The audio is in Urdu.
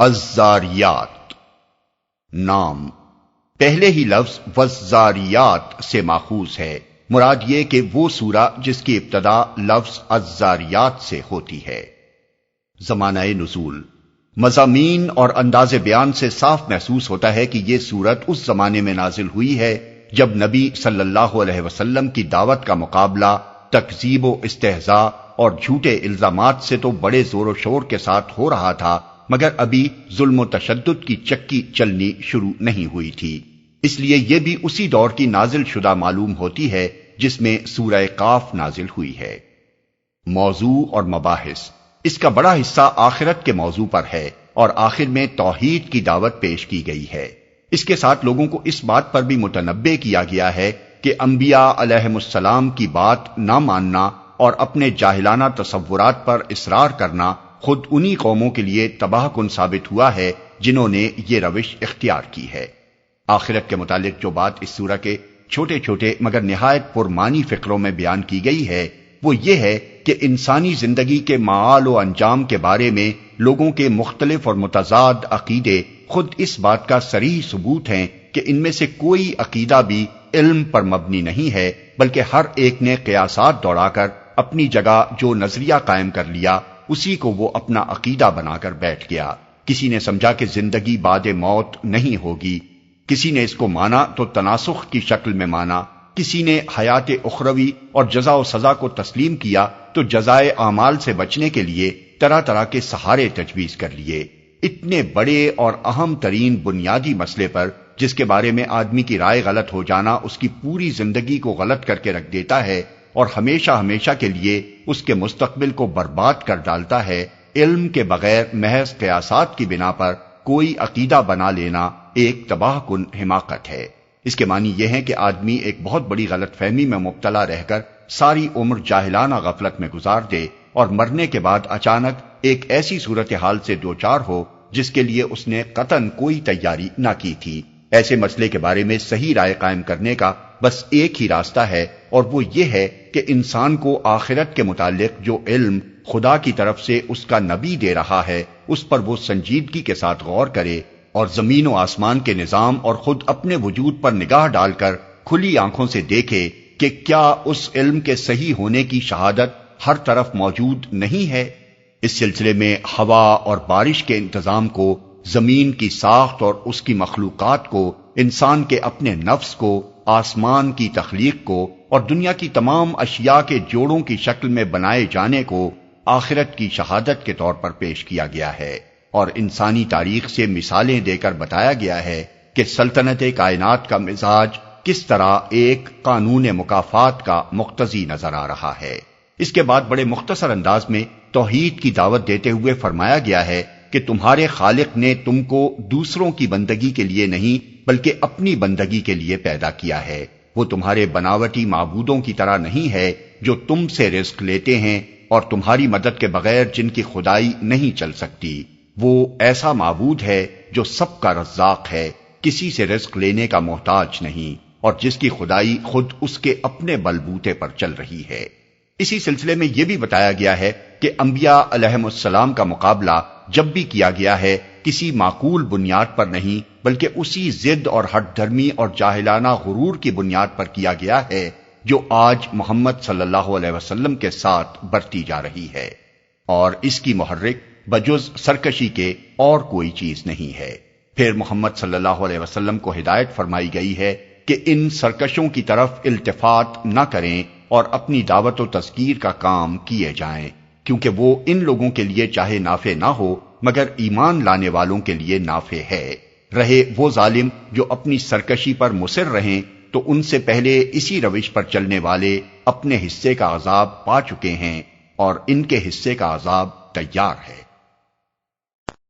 الزاریات نام پہلے ہی لفظ والزاریات سے ماخوذ ہے۔ مراد یہ کہ وہ سورہ جس کی ابتدا لفظ الزاریات سے ہوتی ہے۔ زمانہ نزول مضامین اور انداز بیان سے صاف محسوس ہوتا ہے کہ یہ سورت اس زمانے میں نازل ہوئی ہے جب نبی صلی اللہ علیہ وسلم کی دعوت کا مقابلہ تکذیب و استہزاء اور جھوٹے الزامات سے تو بڑے زور و شور کے ساتھ ہو رہا تھا، مگر ابھی ظلم و تشدد کی چکی چلنی شروع نہیں ہوئی تھی۔ اس لیے یہ بھی اسی دور کی نازل شدہ معلوم ہوتی ہے جس میں سورہ قاف نازل ہوئی ہے۔ موضوع اور مباحث اس کا بڑا حصہ آخرت کے موضوع پر ہے اور آخر میں توحید کی دعوت پیش کی گئی ہے۔ اس کے ساتھ لوگوں کو اس بات پر بھی متنبہ کیا گیا ہے کہ انبیاء علیہم السلام کی بات نہ ماننا اور اپنے جاہلانہ تصورات پر اصرار کرنا خود انہی قوموں کے لیے تباہ کن ثابت ہوا ہے جنہوں نے یہ روش اختیار کی ہے۔ آخرت کے متعلق جو بات اس سورہ کے چھوٹے چھوٹے مگر نہایت پرمانی فقروں میں بیان کی گئی ہے وہ یہ ہے کہ انسانی زندگی کے معال و انجام کے بارے میں لوگوں کے مختلف اور متضاد عقیدے خود اس بات کا صریح ثبوت ہیں کہ ان میں سے کوئی عقیدہ بھی علم پر مبنی نہیں ہے، بلکہ ہر ایک نے قیاسات دوڑا کر اپنی جگہ جو نظریہ قائم کر لیا اسی کو وہ اپنا عقیدہ بنا کر بیٹھ گیا۔ کسی نے سمجھا کہ زندگی بعد موت نہیں ہوگی، کسی نے اس کو مانا تو تناسخ کی شکل میں مانا، کسی نے حیات اخروی اور جزا و سزا کو تسلیم کیا تو جزائے اعمال سے بچنے کے لیے طرح طرح کے سہارے تجویز کر لیے۔ اتنے بڑے اور اہم ترین بنیادی مسئلے پر جس کے بارے میں آدمی کی رائے غلط ہو جانا اس کی پوری زندگی کو غلط کر کے رکھ دیتا ہے اور ہمیشہ ہمیشہ کے لیے اس کے مستقبل کو برباد کر ڈالتا ہے، علم کے بغیر محض قیاسات کی بنا پر کوئی عقیدہ بنا لینا ایک تباہ کن حماقت ہے۔ اس کے معنی یہ ہے کہ آدمی ایک بہت بڑی غلط فہمی میں مبتلا رہ کر ساری عمر جاہلانہ غفلت میں گزار دے اور مرنے کے بعد اچانک ایک ایسی صورتحال سے دوچار ہو جس کے لیے اس نے قطعاً کوئی تیاری نہ کی تھی۔ ایسے مسئلے کے بارے میں صحیح رائے قائم کرنے کا بس ایک ہی راستہ ہے اور وہ یہ ہے کہ انسان کو آخرت کے متعلق جو علم خدا کی طرف سے اس کا نبی دے رہا ہے اس پر وہ سنجیدگی کے ساتھ غور کرے اور زمین و آسمان کے نظام اور خود اپنے وجود پر نگاہ ڈال کر کھلی آنکھوں سے دیکھے کہ کیا اس علم کے صحیح ہونے کی شہادت ہر طرف موجود نہیں ہے۔ اس سلسلے میں ہوا اور بارش کے انتظام کو، زمین کی ساخت اور اس کی مخلوقات کو، انسان کے اپنے نفس کو، آسمان کی تخلیق کو اور دنیا کی تمام اشیاء کے جوڑوں کی شکل میں بنائے جانے کو آخرت کی شہادت کے طور پر پیش کیا گیا ہے، اور انسانی تاریخ سے مثالیں دے کر بتایا گیا ہے کہ سلطنت کائنات کا مزاج کس طرح ایک قانون مکافات کا مقتضی نظر آ رہا ہے۔ اس کے بعد بڑے مختصر انداز میں توحید کی دعوت دیتے ہوئے فرمایا گیا ہے کہ تمہارے خالق نے تم کو دوسروں کی بندگی کے لیے نہیں بلکہ اپنی بندگی کے لیے پیدا کیا ہے۔ وہ تمہارے بناوٹی معبودوں کی طرح نہیں ہے جو تم سے رزق لیتے ہیں اور تمہاری مدد کے بغیر جن کی خدائی نہیں چل سکتی۔ وہ ایسا معبود ہے جو سب کا رزاق ہے، کسی سے رزق لینے کا محتاج نہیں، اور جس کی خدائی خود اس کے اپنے بلبوتے پر چل رہی ہے۔ اسی سلسلے میں یہ بھی بتایا گیا ہے کہ انبیاء علیہم السلام کا مقابلہ جب بھی کیا گیا ہے کسی معقول بنیاد پر نہیں بلکہ اسی ضد اور ہٹ دھرمی اور جاہلانہ غرور کی بنیاد پر کیا گیا ہے جو آج محمد صلی اللہ علیہ وسلم کے ساتھ برتی جا رہی ہے، اور اس کی محرک بجز سرکشی کے اور کوئی چیز نہیں ہے۔ پھر محمد صلی اللہ علیہ وسلم کو ہدایت فرمائی گئی ہے کہ ان سرکشوں کی طرف التفات نہ کریں اور اپنی دعوت و تذکیر کا کام کیے جائیں، کیونکہ وہ ان لوگوں کے لیے چاہے نافع نہ ہو مگر ایمان لانے والوں کے لیے نافع ہے۔ رہے وہ ظالم جو اپنی سرکشی پر مصر رہیں تو ان سے پہلے اسی روش پر چلنے والے اپنے حصے کا عذاب پا چکے ہیں اور ان کے حصے کا عذاب تیار ہے۔